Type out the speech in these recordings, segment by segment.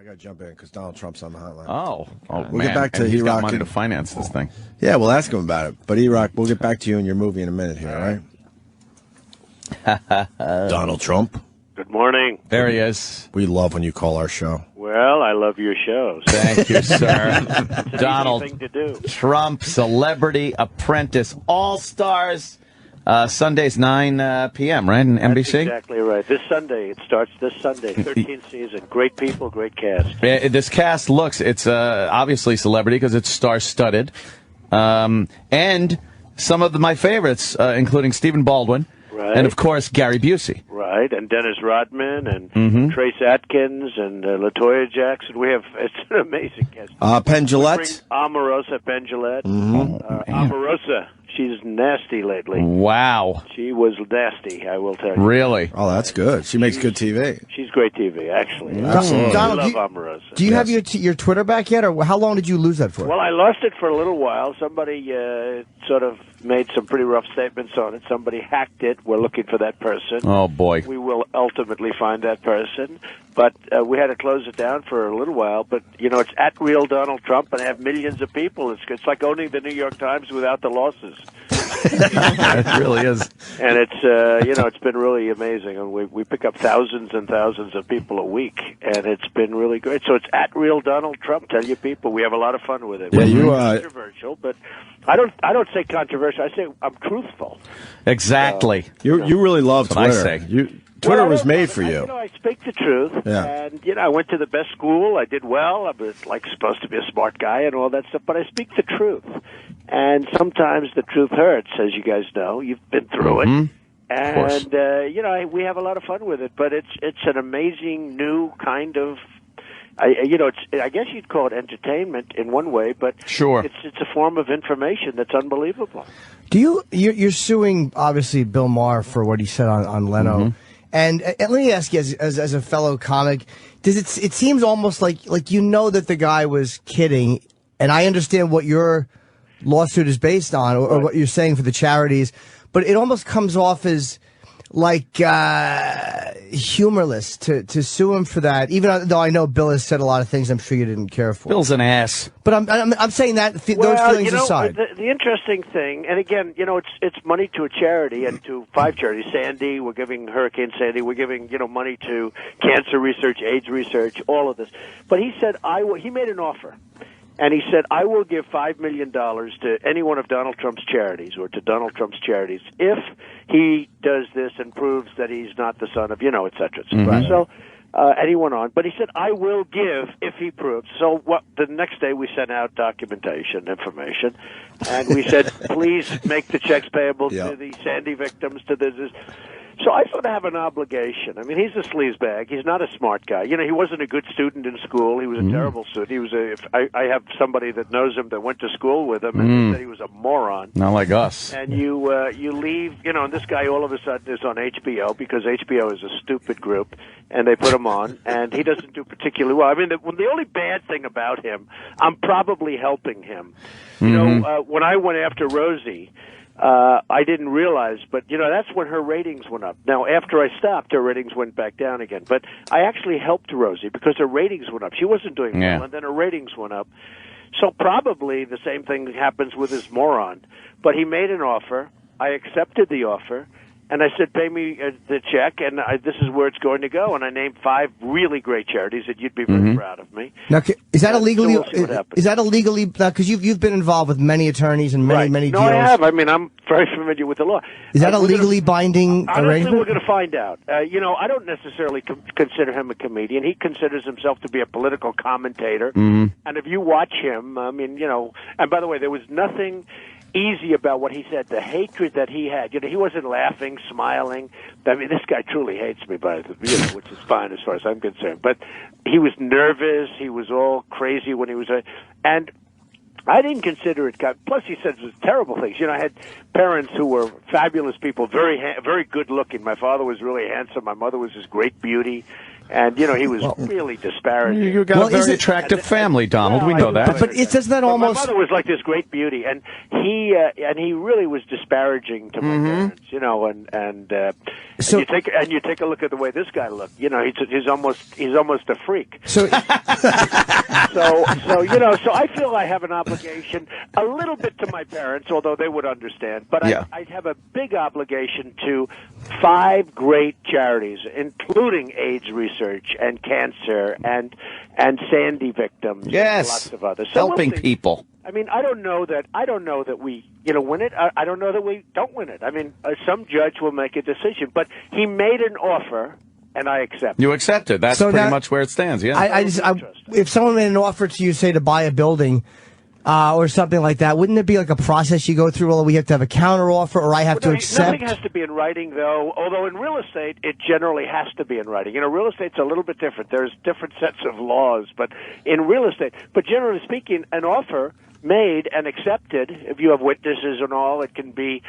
I got to jump in because Donald Trump's on the hotline. We'll get back to he's got E-Rock money to finance this thing. Yeah, we'll ask him about it. But E-Rock, we'll get back to you and your movie in a minute here, all right? Donald Trump. Good morning. There he is. We love when you call our show. Well, I love your shows. Thank you, sir. It's an Donald easy thing to do. Trump, Celebrity Apprentice, All-Stars. Sundays, 9 p.m., right, on NBC? That's exactly right. This Sunday. It starts this Sunday. 13th season. Great people, great cast. This cast it's obviously Celebrity because it's star-studded. And some of my favorites, including Stephen Baldwin. Right. And, of course, Gary Busey. Right, and Dennis Rodman, and Trace Atkins, and LaToya Jackson. It's an amazing cast. Penn Jillette. Omarosa Penn Jillette. Omarosa, she's nasty lately. Wow. She was nasty, I will tell you. Really? Oh, that's good. She's good TV. She's great TV, actually. Absolutely. Donald, I love Omarosa. Do you have your Twitter back yet, or how long did you lose that for? Well, I lost it for a little while. Somebody sort of made some pretty rough statements on it. Somebody hacked it. We're looking for that person. Oh, boy. We will ultimately find that person. But we had to close it down for a little while. But, it's at Real Donald Trump, and I have millions of people. It's like owning the New York Times without the losses. It really is. And it's been really amazing. And we pick up thousands and thousands of people a week, and it's been really great. So it's at Real Donald Trump. Tell your people, we have a lot of fun with it. Yeah, It's controversial, but I don't say controversial. I say I'm truthful. Exactly. You really love That's Twitter. what I say. Twitter was made for you. I speak the truth, and I went to the best school. I did well. I was supposed to be a smart guy and all that stuff, but I speak the truth. And sometimes the truth hurts, as you guys know. You've been through it, and we have a lot of fun with it. But it's an amazing new kind of. I guess you'd call it entertainment in one way, but sure, it's a form of information that's unbelievable. You're suing obviously Bill Maher for what he said on Leno. And let me ask you, as a fellow comic, it seems almost like that the guy was kidding, and I understand what your lawsuit is based on, or what you're saying for the charities, but it almost comes off as humorless to sue him for that. Even though I know Bill has said a lot of things I'm sure you didn't care for. Bill's an ass. But I'm saying that those feelings aside. The interesting thing, and again, it's money to a charity and to 5 charities. Sandy, we're giving Hurricane Sandy, we're giving money to cancer research, AIDS research, all of this. But he said he made an offer. And he said, I will give $5 million to any one of Donald Trump's charities or to Donald Trump's charities if he does this and proves that he's not the son of, et cetera, et cetera. Right. So, and he went on. But he said, I will give if he proves. So the next day we sent out documentation, information, and we said, please make the checks payable to the Sandy victims, to this. So I sort of have an obligation. I mean, he's a sleazebag. He's not a smart guy. He wasn't a good student in school. He was a terrible student. He was I have somebody that knows him that went to school with him and said he was a moron. Not like us. And you leave, and this guy all of a sudden is on HBO because HBO is a stupid group, and they put him on, and he doesn't do particularly well. I mean, the only bad thing about him, I'm probably helping him. When I went after Rosie, I didn't realize, but that's when her ratings went up. Now, after I stopped, her ratings went back down again. But I actually helped Rosie because her ratings went up. She wasn't doing well, and then her ratings went up. So probably the same thing happens with this moron. But he made an offer. I accepted the offer. And I said, pay me the check, and this is where it's going to go. And I named 5 really great charities that you'd be very proud of me. Now, is that illegally? So we'll see what happens. Is that illegally? Because you've been involved with many attorneys and many deals. No, I have. I mean, I'm very familiar with the law. Is that a legally binding honestly, arrangement? We're going to find out. I don't necessarily consider him a comedian. He considers himself to be a political commentator. And if you watch him, I mean, and by the way, there was nothing easy about what he said, the hatred that he had. He wasn't laughing, smiling. I mean, this guy truly hates me, which is fine as far as I'm concerned. But he was nervous. He was all crazy when he was and I didn't consider it. Plus, he said terrible things. I had parents who were fabulous people, very good looking. My father was really handsome. My mother was this great beauty. And, you know, he was really disparaging. You got a very attractive family, Donald. We know that. But it doesn't that almost... My mother was like this great beauty, and he really was disparaging to my parents, you know, and you take a look at the way this guy looked. You know, he's almost a freak. So, so you know, so I feel I have an obligation a little bit to my parents, although they would understand. But I have a big obligation to 5 great charities, including AIDS research and cancer and Sandy victims. Yes, and lots of others. So helping people. I mean, I don't know that we, you know, win it. I don't know that we don't win it. I mean, some judge will make a decision, but he made an offer, and I accept. You accepted. That's pretty much where it stands. Yeah. If someone made an offer to you, say, to buy a building. Or something like that. Wouldn't there be like a process you go through? Well, we have to have a counter offer, or I have to accept. Nothing has to be in writing, though. Although in real estate, it generally has to be in writing. You know, real estate's a little bit different. There's different sets of laws, but in real estate, but generally speaking, an offer made and accepted, if you have witnesses and all, it can be,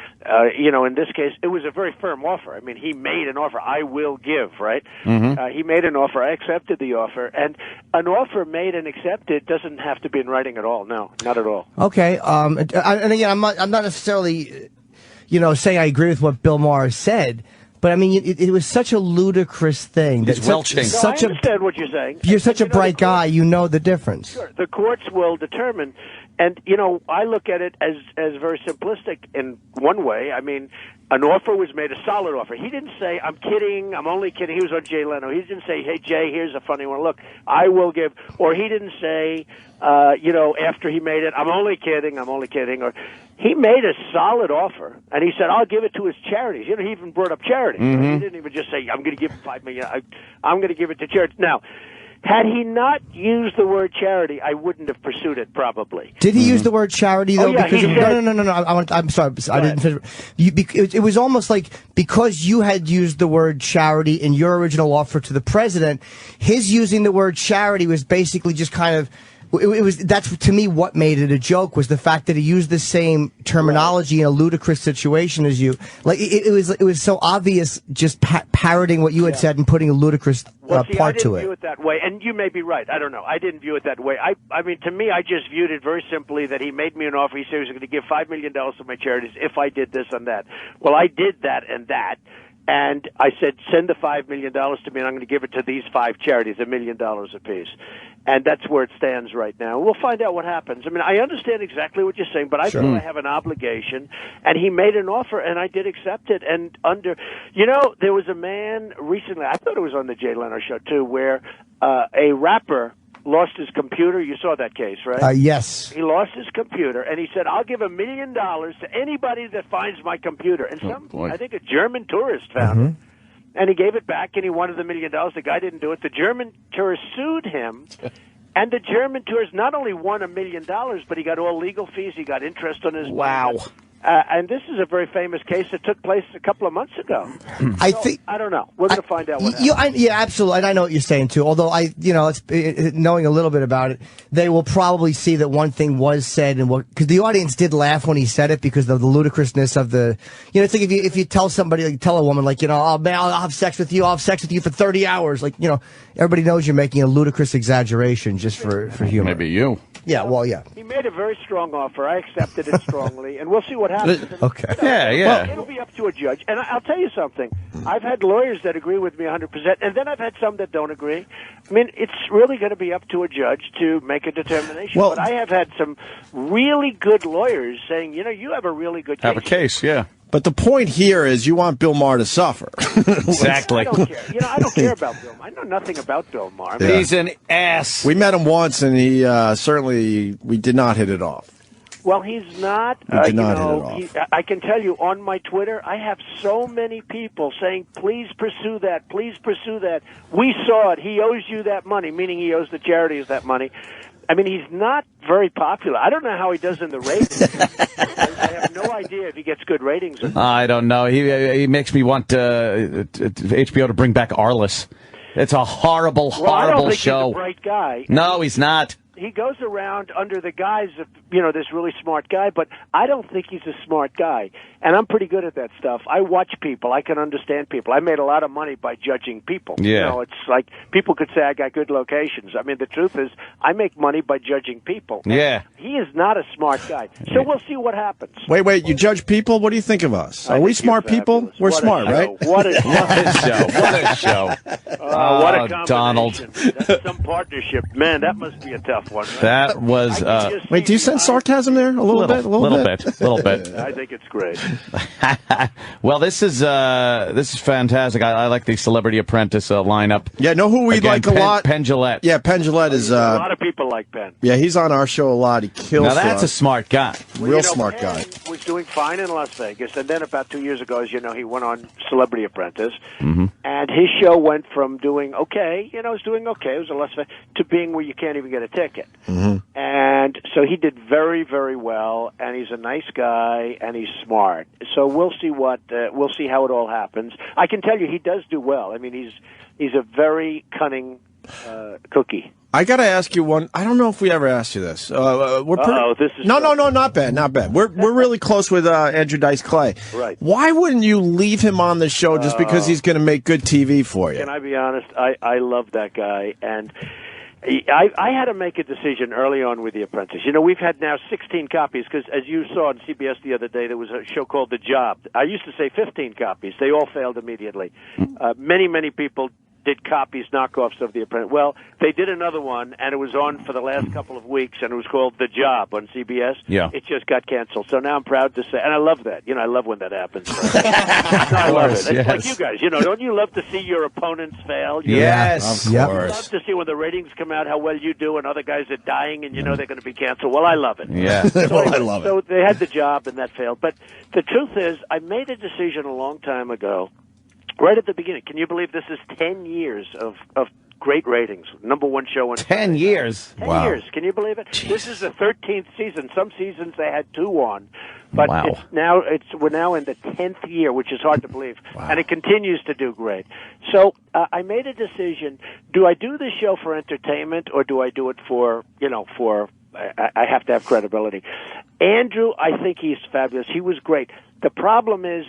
you know, in this case, it was a very firm offer. I mean, he made an offer. I will give, right? He made an offer. I accepted the offer. And an offer made and accepted doesn't have to be in writing at all. No, not at all. Okay. And again, I'm not necessarily, you know, saying I agree with what Bill Maher said. But, I mean, it was such a ludicrous thing. It's welching. No, I understand what you're saying. You're such a bright guy. You know the difference. Sure. The courts will determine. And, you know, I look at it as very simplistic in one way. I mean, an offer was made, a solid offer. He didn't say, I'm kidding, I'm only kidding. He was on Jay Leno. He didn't say, hey, Jay, here's a funny one. Look, I will give. Or he didn't say, you know, after he made it, I'm only kidding. Or he made a solid offer, and he said, I'll give it to his charities. You know, he even brought up charities. He didn't even just say, I'm going to give him $5 million. I'm going to give it to charities. Now, had he not used the word charity, I wouldn't have pursued it, probably. Did he use the word charity, though? Oh, yeah, No. I'm sorry. I didn't finish. It was almost like because you had used the word charity in your original offer to the president, his using the word charity was basically just kind of... That's to me what made it a joke was the fact that he used the same terminology in a ludicrous situation as you. Like it was so obvious, just parroting what you had said and putting a ludicrous part to it. I didn't view it that way, and you may be right. I don't know. I didn't view it that way. I mean, to me, I just viewed it very simply that he made me an offer. He said he was going to give $5 million to my charities if I did this and that. Well, I did that and that. And I said, send the $5 million to me, and I'm going to give it to these 5 charities, $1 million apiece. And that's where it stands right now. We'll find out what happens. I mean, I understand exactly what you're saying, but I feel I have an obligation. And he made an offer, and I did accept it. And you know, there was a man recently, I thought it was on the Jay Leno show, too, where a rapper lost his computer. You saw that case, right? Yes. He lost his computer, and he said, I'll give $1 million to anybody that finds my computer. And I think a German tourist found it. And he gave it back, and he wanted the $1 million. The guy didn't do it. The German tourist sued him, and the German tourist not only won $1 million, but he got all legal fees. He got interest on his money. And this is a very famous case that took place a couple of months ago. I don't know. We're going to find out what happens. Yeah, absolutely. And I know what you're saying too. Although knowing a little bit about it, they will probably see that one thing was said, and because the audience did laugh when he said it because of the ludicrousness of the. You know, it's like if you tell somebody, like, tell a woman, like, you know, oh man, I'll have sex with you. I'll have sex with you for 30 hours. Like, you know, everybody knows you're making a ludicrous exaggeration just for humor. Maybe you. Yeah, well, yeah. He made a very strong offer. I accepted it strongly, and we'll see what happens. Okay. Yeah. Well, it'll be up to a judge. And I'll tell you something. I've had lawyers that agree with me 100%, and then I've had some that don't agree. I mean, it's really going to be up to a judge to make a determination. But I have had some really good lawyers saying, you know, you have a really good case. Have a case, yeah. But the point here is you want Bill Maher to suffer. Exactly. I don't care. You know, I don't care about Bill Maher. I know nothing about Bill Maher. I mean, He's an ass. We met him once, and he we did not hit it off. Well, he's not. We did not hit it off. I can tell you on my Twitter, I have so many people saying, please pursue that. Please pursue that. We saw it. He owes you that money, meaning he owes the charities that money. I mean, he's not very popular. I don't know how he does in the ratings. I have no idea if he gets good ratings or not. I don't know. He makes me want HBO to bring back Arliss. It's a horrible, horrible I don't think show. He's a bright guy. No, he's not. he goes around under the guise of, this really smart guy, but I don't think he's a smart guy. And I'm pretty good at that stuff. I watch people. I can understand people. I made a lot of money by judging people. Yeah. It's like people could say I got good locations. I mean, the truth is I make money by judging people. Yeah. He is not a smart guy. So we'll see what happens. Wait, you judge people? What do you think of us? Are we smart people? Fabulous. We're What a smart, show. right? What a What a show. What a show. what a combination. Donald. That's some partnership. Man, that must be a tough one. Right? That was Wait, do you sense sarcasm there? A little bit? A little bit. I think it's great. Well, this is fantastic. I like the Celebrity Apprentice lineup. Yeah, know who we Again, like a lot? Penn Jillette. Yeah, Penn Jillette is... A lot of people like Penn. Yeah, he's on our show a lot. He kills Now that's for a us. smart guy. Real smart Penn guy. was doing fine in Las Vegas, and then about 2 years ago, as you know, he went on Celebrity Apprentice, and his show went from doing okay, it was doing okay, it was a Las Vegas, to being where you can't even get a ticket. And so he did very, very well, and he's a nice guy, and he's smart. So we'll see we'll see how it all happens. I can tell you, he does do well. I mean, he's a very cunning cookie. I got to ask you one. I don't know if we ever asked you this. This is no, not bad, not bad. We're really close with Andrew Dice Clay. Right. Why wouldn't you leave him on the show just because he's going to make good TV for you? Can I be honest? I love that guy, and I had to make a decision early on with The Apprentice. We've had now 16 copies, because as you saw on CBS the other day, there was a show called The Job. I used to say 15 copies. They all failed immediately. Many people did copies, knockoffs of The Apprentice. Well, they did another one, and it was on for the last couple of weeks, and it was called The Job on CBS. Yeah. It just got canceled. So now I'm proud to say, and I love that. I love when that happens. I love it. It's like you guys. Don't you love to see your opponents fail? Yes, of I course. love to see when the ratings come out how well you do, and other guys are dying, and they're going to be canceled. Well, I love it. Yeah. Well, I love it. So they had The Job, and that failed. But the truth is, I made a decision a long time ago, right at the beginning. Can you believe this is 10 years of great ratings? Number one show in 10 years. 10 Wow. years. Can you believe it? This is the 13th season. Some seasons they had 2 on. But Wow. we're now in the 10th year, which is hard to believe. And it continues to do great. So I made a decision. Do I do this show for entertainment, or do I do it for I have to have credibility? Andrew, I think he's fabulous. He was great. The problem is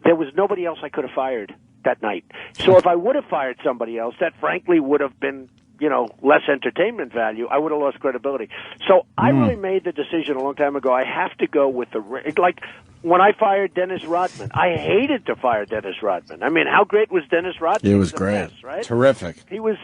there was nobody else I could have fired that night. So if I would have fired somebody else, that frankly would have been, less entertainment value. I would have lost credibility. So I really made the decision a long time ago. I have to go with like when I fired Dennis Rodman. I hated to fire Dennis Rodman. I mean, how great was Dennis Rodman? It was He great. the best, right? Terrific. He was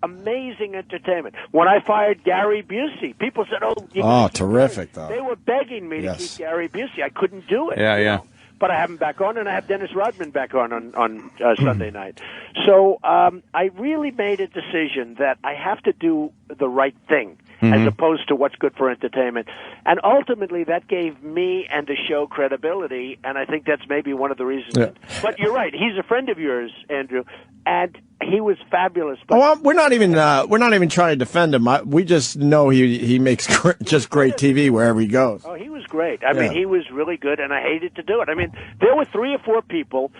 amazing entertainment. When I fired Gary Busey, people said, "Oh, terrific, though. They were begging me to keep Gary Busey. I couldn't do it. Yeah. But I have him back on, and I have Dennis Rodman back on Sunday night. So I really made a decision that I have to do the right thing, as opposed to what's good for entertainment. And ultimately, that gave me and the show credibility, and I think that's maybe one of the reasons. Yeah. But you're right. He's a friend of yours, Andrew, and he was fabulous. But We're not even trying to defend him. We just know he makes just great TV wherever he goes. Oh, he was great. I mean, he was really good, and I hated to do it. I mean, there were 3 or 4 people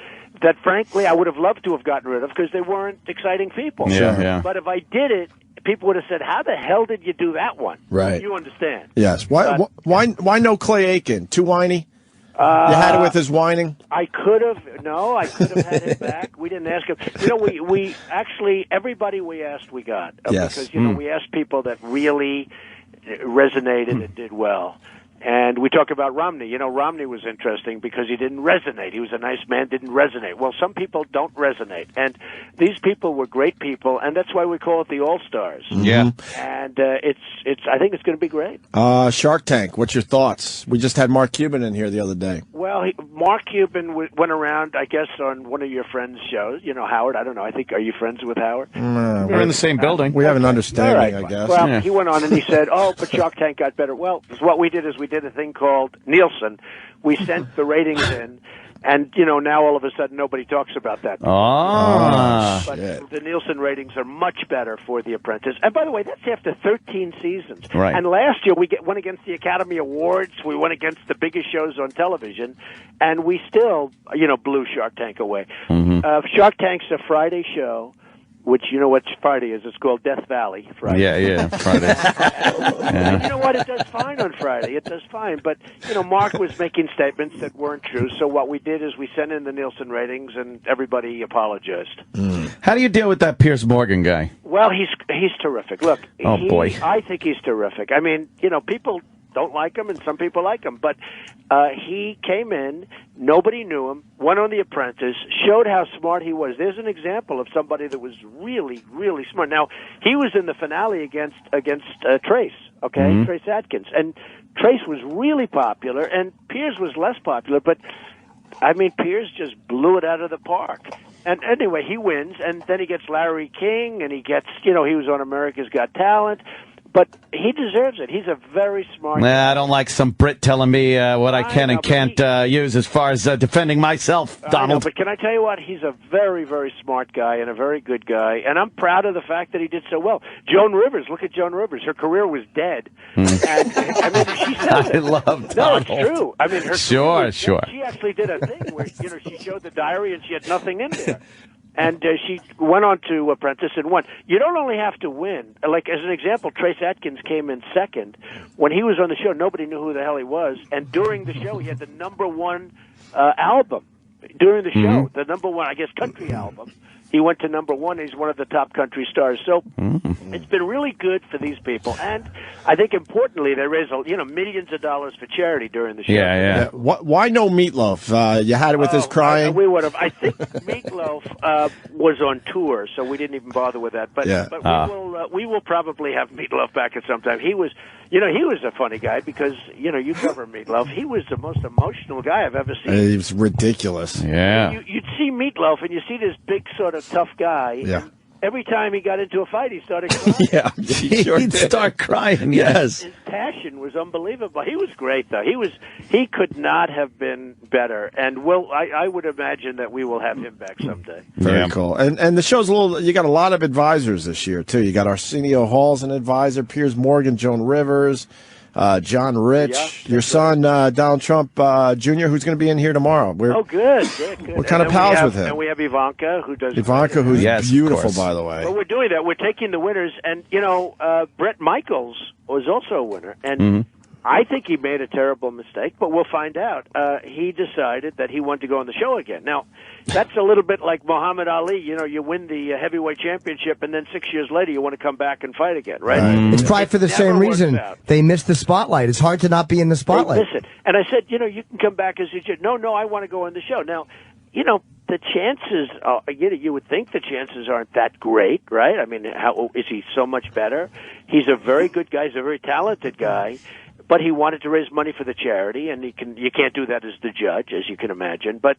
that, frankly, I would have loved to have gotten rid of because they weren't exciting people. Yeah. But if I did it, people would have said, "How the hell did you do that one?" Right. You understand? Yes. Why no Clay Aiken? Too whiny? You had it with his whining? I could have had him back. We didn't ask him. We actually, everybody we asked, we got. Yes. Because, we asked people that really resonated and did well. And we talk about Romney. Romney was interesting because he didn't resonate. He was a nice man, didn't resonate. Well, some people don't resonate. And these people were great people, and that's why we call it the All-Stars. Yeah. And I think it's going to be great. Shark Tank, what's your thoughts? We just had Mark Cuban in here the other day. Well, Mark Cuban went around, I guess, on one of your friends' shows. Howard. I don't know. Are you friends with Howard? We're in the same building. We have an understanding, All right. I guess. Well, he went on and he said, "Oh, but Shark Tank got better." Well, what we did is we did a thing called Nielsen. We sent the ratings in, and now all of a sudden nobody talks about that. But the Nielsen ratings are much better for The Apprentice. And by the way, that's after 13 seasons. Right. And last year we went against the Academy Awards. We went against the biggest shows on television, and we still, blew Shark Tank away. Shark Tank's a Friday show. which you know what Friday is. It's called Death Valley Friday. Yeah, Friday. And you know what? It does fine on Friday. It does fine. But, Mark was making statements that weren't true. So what we did is we sent in the Nielsen ratings, and everybody apologized. How do you deal with that Piers Morgan guy? Well, he's terrific. Look, boy. I think he's terrific. I mean, people don't like him, and some people like him. But he came in, nobody knew him, went on The Apprentice, showed how smart he was. There's an example of somebody that was really, really smart. Now, he was in the finale against Trace, okay, Trace Adkins. And Trace was really popular, and Piers was less popular, but, I mean, Piers just blew it out of the park. And anyway, he wins, and then he gets Larry King, and he gets, he was on America's Got Talent. But he deserves it. He's a very smart guy. I don't like some Brit telling me what I can and can't use as far as defending myself, Donald. But can I tell you what? He's a very, very smart guy and a very good guy. And I'm proud of the fact that he did so well. Joan Rivers, look at Joan Rivers. Her career was dead. And, I mean, she said it. I love Donald. No, it's true. I mean, her Sure. She actually did a thing where, she showed the diary and she had nothing in there. And she went on to Apprentice and won. You don't only have to win. Like, as an example, Trace Adkins came in second. When he was on the show, nobody knew who the hell he was. And during the show, he had the #1 album. During the show, the #1, I guess, country album. He went to #1. He's one of the top country stars. So it's been really good for these people. And I think, importantly, they raised millions of dollars for charity during the show. Yeah. Why no Meatloaf? You had it with his crying? We would have. I think Meatloaf was on tour, so we didn't even bother with that. But we will probably have Meatloaf back at some time. He was, he was a funny guy because, you cover Meatloaf. He was the most emotional guy I've ever seen. He was ridiculous. Yeah. You'd see Meatloaf, and you see this big sort of tough guy. Yeah. And every time he got into a fight, he started crying. Yeah, He'd start crying. Yes. His passion was unbelievable. He was great, though. He could not have been better. And I would imagine that we will have him back someday. Very cool. And the show's you got a lot of advisors this year, too. You got Arsenio Hall's an advisor, Piers Morgan, Joan Rivers, John Rich, your son, Donald Trump Jr., who's going to be in here tomorrow. Good. We're kind of pals with him. And we have Ivanka, who does... Ivanka, who's beautiful, by the way. But we're doing that. We're taking the winners. And, Brett Michaels was also a winner. And I think he made a terrible mistake, but we'll find out. He decided that he wanted to go on the show again. Now, that's a little bit like Muhammad Ali. You win the heavyweight championship, and then 6 years later you want to come back and fight again, right? It's probably for the same reason. They missed the spotlight. It's hard to not be in the spotlight. They miss it. And I said, you can come back as a judge. No, I want to go on the show. Now, the chances are, you would think the chances aren't that great, right? I mean, how is he so much better? He's a very good guy. He's a very talented guy. But he wanted to raise money for the charity, and you can't do that as the judge, as you can imagine. But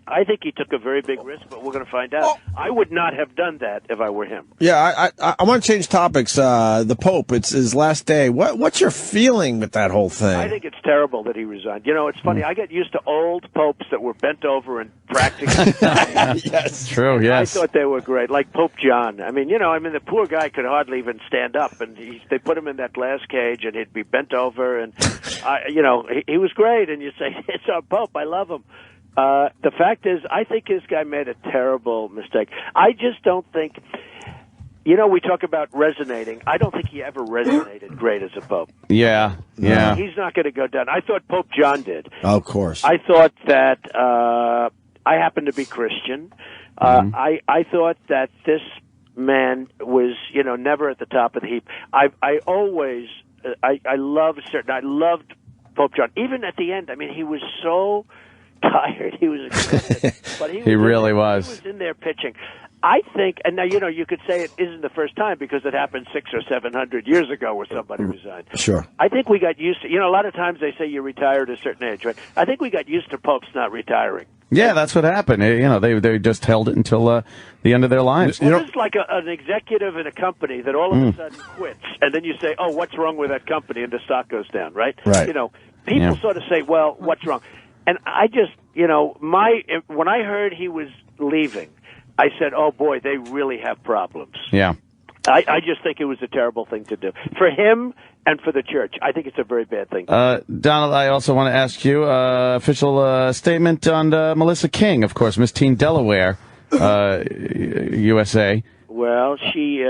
I think he took a very big risk, but we're going to find out. I would not have done that if I were him. Yeah, I want to change topics. The Pope, it's his last day. What's your feeling with that whole thing? I think it's terrible that he resigned. It's funny. I get used to old popes that were bent over and practically. Yes, true. Yes, I thought they were great, like Pope John. I mean, the poor guy could hardly even stand up, and they put him in that glass cage, and he'd be bent over, and he was great. And you say, it's our Pope. I love him. The fact is, I think this guy made a terrible mistake. I just don't think, we talk about resonating. I don't think he ever resonated great as a pope. Yeah. He's not going to go down. I thought Pope John did. Of course. I thought that I happen to be Christian. I thought that this man was, never at the top of the heap. I always, I loved Pope John. Even at the end, I mean, he was so tired. He was exhausted. But he really was. He was in there pitching. I think, and now, you could say it isn't the first time because it happened 600 or 700 years ago where somebody resigned. Sure. I think we got used to, a lot of times they say you retire at a certain age, right? I think we got used to popes not retiring. Yeah, that's what happened. They just held it until the end of their lives. Well, this is like an executive in a company that all of a sudden quits, and then you say, "Oh, what's wrong with that company?" and the stock goes down, right? Right. People sort of say, "Well, what's wrong?" And I just, when I heard he was leaving, I said, "Oh boy, they really have problems." Yeah. I just think it was a terrible thing to do for him and for the church. I think it's a very bad thing. Donald, I also want to ask you official statement on Melissa King, of course, Miss Teen Delaware, USA. Well, she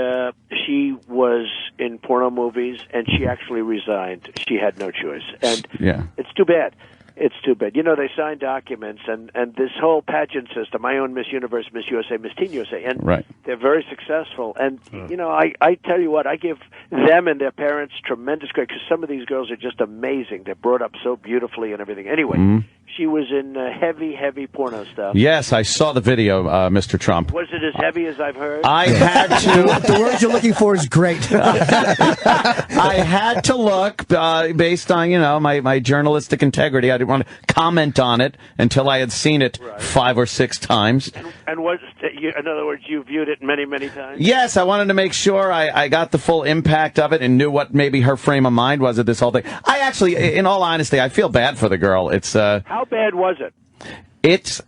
was in porno movies, and she actually resigned. She had no choice, and it's too bad. It's too bad. You know, they signed documents, and this whole pageant system, I own Miss Universe, Miss USA, Miss Teen USA, and they're very successful. And, you know, I tell you what, I give them and their parents tremendous credit, because some of these girls are just amazing. They're brought up so beautifully and everything. Anyway, she was in heavy porno stuff. Yes, I saw the video, Mr. Trump. Was it as heavy as I've heard? I had to. The word you're looking for is great. I had to look based on, you know, my journalistic integrity. I didn't want to comment on it until I had seen it 5 or 6 times. And in other words, you viewed it many times? Yes, I wanted to make sure I got the full impact of it and knew what maybe her frame of mind was at this whole thing. I actually, in all honesty, I feel bad for the girl. It's how bad was it? It's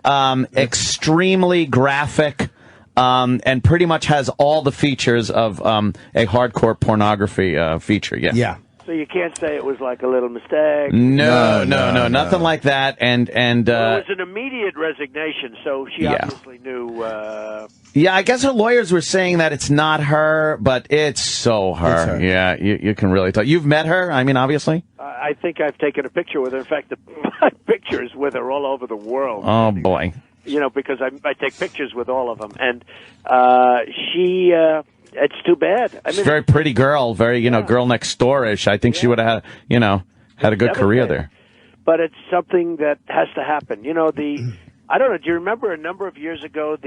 extremely graphic. And pretty much has all the features of a hardcore pornography feature. Yeah. So you can't say it was like a little mistake. No, nothing like that. And well, it was an immediate resignation, so she obviously knew. Yeah, I guess her lawyers were saying that it's not her, but it's so her. It's her. Yeah, you can really tell. You've met her, I mean, obviously? I think I've taken a picture with her. In fact, my pictures with her all over the world. Oh, boy. You know, because I take pictures with all of them. And she... it's too bad. I mean, she's a very pretty girl, very, girl next door-ish. I think she would have had, had a good career there. But it's something that has to happen. You know, I don't know, do you remember a number of years ago,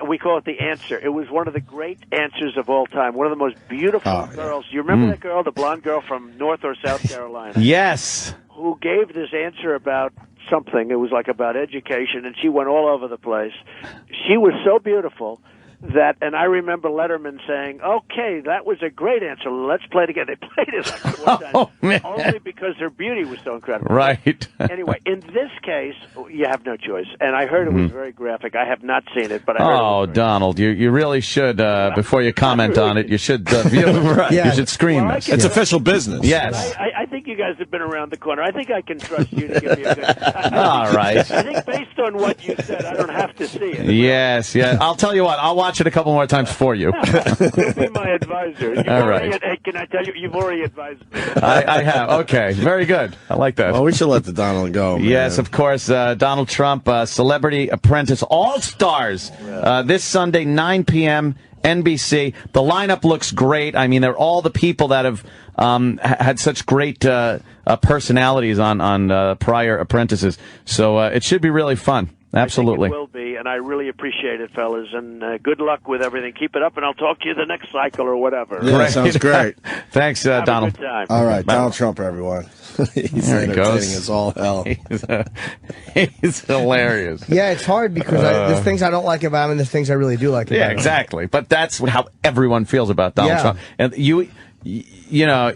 we call it The Answer. It was one of the great answers of all time, one of the most beautiful girls. Do you remember that girl, the blonde girl from North or South Carolina? Yes. Who gave this answer about something. It was like about education, and she went all over the place. She was so beautiful and I remember Letterman saying, "Okay, that was a great answer. Let's play it again." They played it like 4 times, only because her beauty was so incredible. Right. Anyway, in this case, you have no choice. And I heard it was very graphic. I have not seen it, but I heard it was Donald, you really should, before you comment on it, you should view it. You should screen this. It's official business. Yes. I think you guys have been around the corner. I think I can trust you to give me a good... All right. I think based on what you said, I don't have to see it. Yes. I'll tell you what, I'll watch it a couple more times for you. You'll be my advisor. All right. Hey, can I tell you, you've already advised me. I have. Okay. Very good. I like that. Well, we should let the Donald go. Man. Yes, of course. Donald Trump, Celebrity Apprentice All-Stars, this Sunday, 9 p.m., NBC. The lineup looks great. I mean, they're all the people that have had such great personalities on prior apprentices. So it should be really fun. Absolutely. I think it will be, and I really appreciate it, fellas. And good luck with everything. Keep it up, and I'll talk to you the next cycle or whatever. Yeah, sounds great. Thanks, Donald. Have a good time. All right, Donald Trump, everyone. He's entertaining as all hell. He's hilarious. Yeah, it's hard because there's things I don't like about him, and there's things I really do like about him. Yeah, exactly. But that's how everyone feels about Donald Trump. And you know,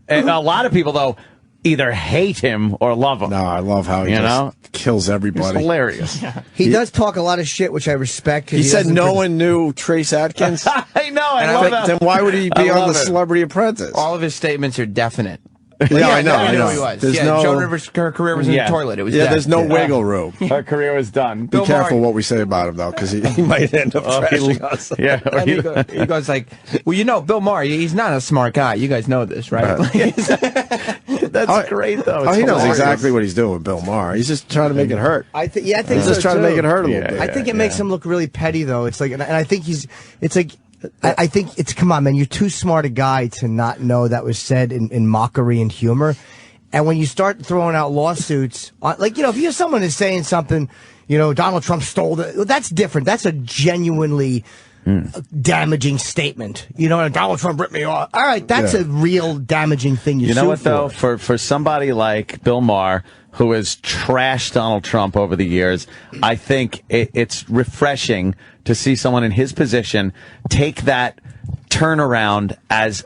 and a lot of people, though, either hate him or love him. No, I love how he just kills everybody. It's hilarious. He does talk a lot of shit, which I respect. He said no one knew Trace Adkins. I know. I love that. Then why would he be on the Celebrity Apprentice? All of his statements are definite. Yeah, I know. I know he was. There's Joan Rivers' her career was in the toilet. It was there's no wiggle room. Her career was done. Be careful what we say about him, though, because he might end up trashing us. Yeah. And he goes like, well, Bill Maher, he's not a smart guy. You guys know this, right? That's great, though. He knows exactly what he's doing with Bill Maher. He's just trying to make it hurt. I think he's just trying to make it hurt a little bit. I think it makes him look really petty, though. It's like, and I think it's like, I think it's, come on, man, you're too smart a guy to not know that was said in mockery and humor. And when you start throwing out lawsuits, like, if you're someone who's saying something, Donald Trump stole that's different. That's a genuinely damaging statement. Donald Trump ripped me off. All right, that's a real damaging thing. You know what, though? For somebody like Bill Maher, who has trashed Donald Trump over the years, I think it's refreshing to see someone in his position take that turnaround as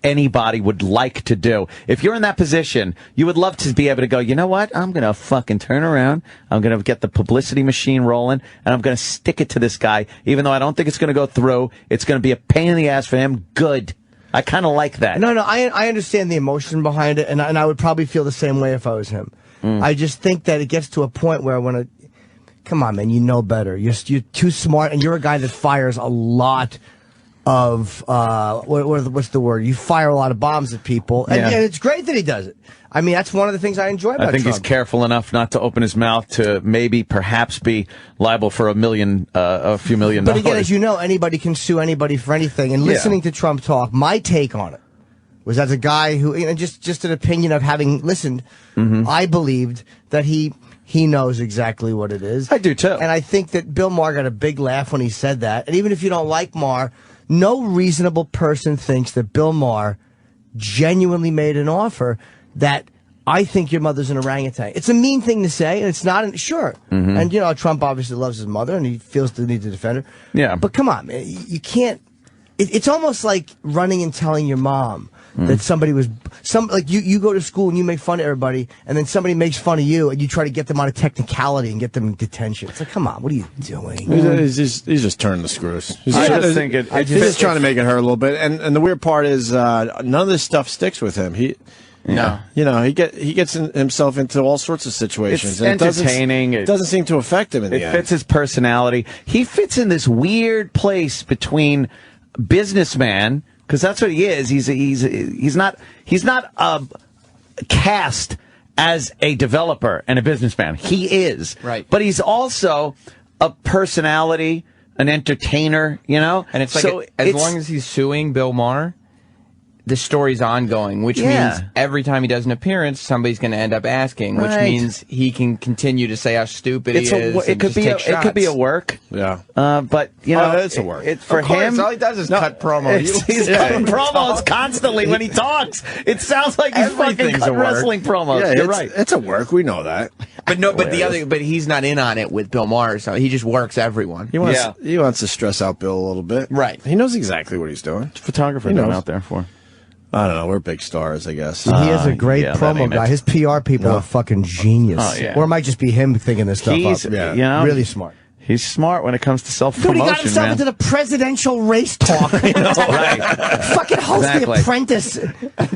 anybody would like to do. If you're in that position, you would love to be able to go, you know what? I'm going to fucking turn around. I'm going to get the publicity machine rolling, and I'm going to stick it to this guy, even though I don't think it's going to go through. It's going to be a pain in the ass for him. Good. I kind of like that. No, I understand the emotion behind it, and I would probably feel the same way if I was him. I just think that it gets to a point where come on, man, you know better. You're too smart, and you're a guy that fires a lot what's the word? You fire a lot of bombs at people, and it's great that he does it. I mean, that's one of the things I enjoy about I think Trump. he's careful enough not to open his mouth to perhaps be liable for a few million dollars. But again, as you know, anybody can sue anybody for anything. And listening to Trump talk, my take on it was, as a guy who, just an opinion of having listened, I believed that he knows exactly what it is. I do too. And I think that Bill Maher got a big laugh when he said that. And even if you don't like Maher, no reasonable person thinks that Bill Maher genuinely made an offer that I think your mother's an orangutan. It's a mean thing to say, and it's not. Sure. And, Trump obviously loves his mother, and he feels the need to defend her. Yeah. But come on, man. You can't. It's almost like running and telling your mom that somebody was you go to school and you make fun of everybody, and then somebody makes fun of you, and you try to get them on a technicality and get them in detection. It's like, come on, what are you doing? He's just turning the screws. He's just trying to make it hurt a little bit. And the weird part is none of this stuff sticks with him. He gets himself into all sorts of situations. It's entertaining. It doesn't seem to affect him in the end. It fits his personality. He fits in this weird place between businessman, because that's what he is. He's not cast as a developer and a businessman. He is. Right. But he's also a personality, an entertainer, And it's like, as long as he's suing Bill Maher, the story's ongoing, which means every time he does an appearance, somebody's going to end up asking, which means he can continue to say how stupid he is. It could be a work. Yeah. But it's a work. For him, all he does is cut promos. He's cutting promos constantly when he talks. It sounds like he's fucking cutting wrestling promos. Yeah, You're right. It's a work. We know that. But he's not in on it with Bill Maher, so he just works everyone. He wants to stress out Bill a little bit. Right. He knows exactly what he's doing. Photographer going out there for. I don't know. We're big stars, I guess. He is a great promo guy. His PR people are fucking genius. Oh, yeah. Or it might just be him thinking this stuff up. Yeah. Really smart. He's smart when it comes to self-promotion, Dude, he got himself man. into the presidential race talk. Right. Fucking host The Apprentice.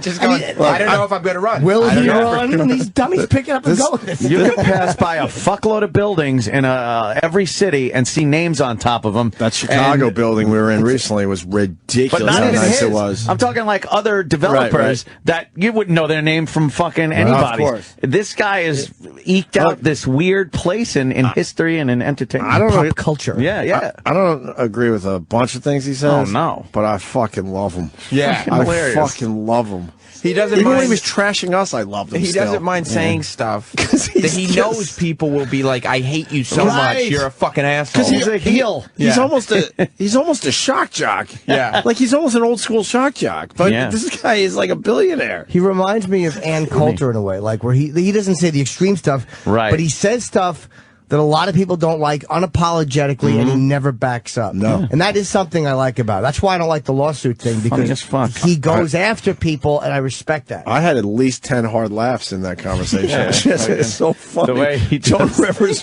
Just going, I don't know if I'm going to run. Will he run? And these dummies pick it up and go with this. You can pass by a fuckload of buildings in every city and see names on top of them. That Chicago building we were in recently was ridiculous. But not how even nice his. it was. I'm talking like other developers that you wouldn't know their name from fucking anybody. Of course. This guy has eked out this weird place in history and in entertainment. I don't know. Pop culture. Yeah. I don't agree with a bunch of things he says. Oh, no. But I fucking love him. Yeah. I Hilarious. fucking love him. He doesn't Even mind. when he was trashing us, I loved him. He still. doesn't mind saying stuff that he's he just- knows people will be like, "I hate you so much. You're a fucking asshole." Because he's a heel. He's almost a shock jock. Yeah. Like he's almost an old school shock jock. But this guy is like a billionaire. He reminds me of Ann Coulter in a way, like where he doesn't say the extreme stuff, right? But he says stuff that a lot of people don't like unapologetically, and he never backs up. No. And that is something I like about it. That's why I don't like the lawsuit thing, because he goes after people, and I respect that. I had at least 10 hard laughs in that conversation. It's so funny. The way he Joan Rivers,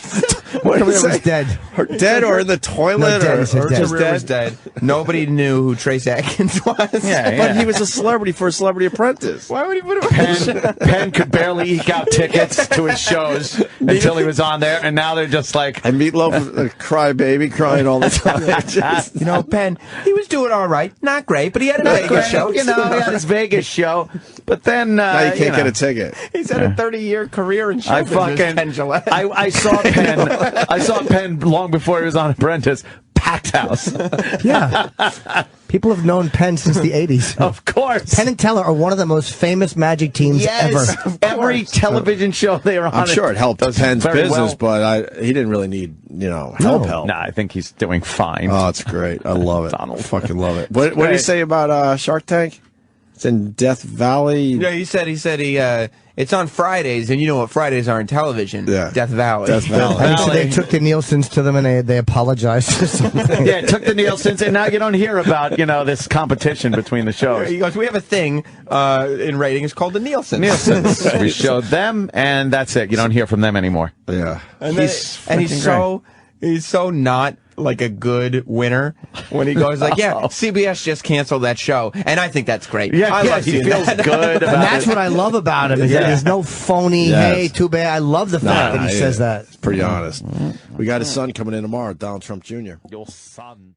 Joan Rivers dead. Or dead or in the toilet dead, or just just dead. Nobody knew who Trace Atkins was. But he was a celebrity for a Celebrity Apprentice. Why would he put him on? Penn could barely eke out tickets to his shows until he was on there, and now they're just like... And Meatloaf, crying all the time. Penn, he was doing all right. Not great, but he had a Vegas show. He had his Vegas show, but then... now you can't get a ticket. He's had a 30-year career in show business, Penn Jillette. I saw Penn. I saw Penn long before he was on Apprentice. Packed house. Yeah. People have known Penn since the 80s. Of course. Penn and Teller are one of the most famous Magic teams ever. Every television show they were on. I'm sure it helped Penn's business, but he didn't really need, help. No, I think he's doing fine. Oh, it's great. I love it. Donald. I fucking love it. What did he say about Shark Tank? It's in Death Valley. Yeah, he said it's on Fridays, and you know what Fridays are in television? Yeah. Death Valley. Death Valley. And so they took the Nielsen's to them, and they apologized for something. Yeah, took the Nielsen's, and now you don't hear about this competition between the shows. He goes, we have a thing in ratings called the Nielsen. We showed them, and that's it. You don't hear from them anymore. Yeah. And he's so not like a good winner when he goes like, yeah, CBS just canceled that show, and I think that's great. Yeah, I love he seeing feels that. good about And that's it. what I love about him, is that there's no phony, hey, too bad. I love the fact that he says that. It's pretty honest. We got his son coming in tomorrow, Donald Trump Jr. Your son.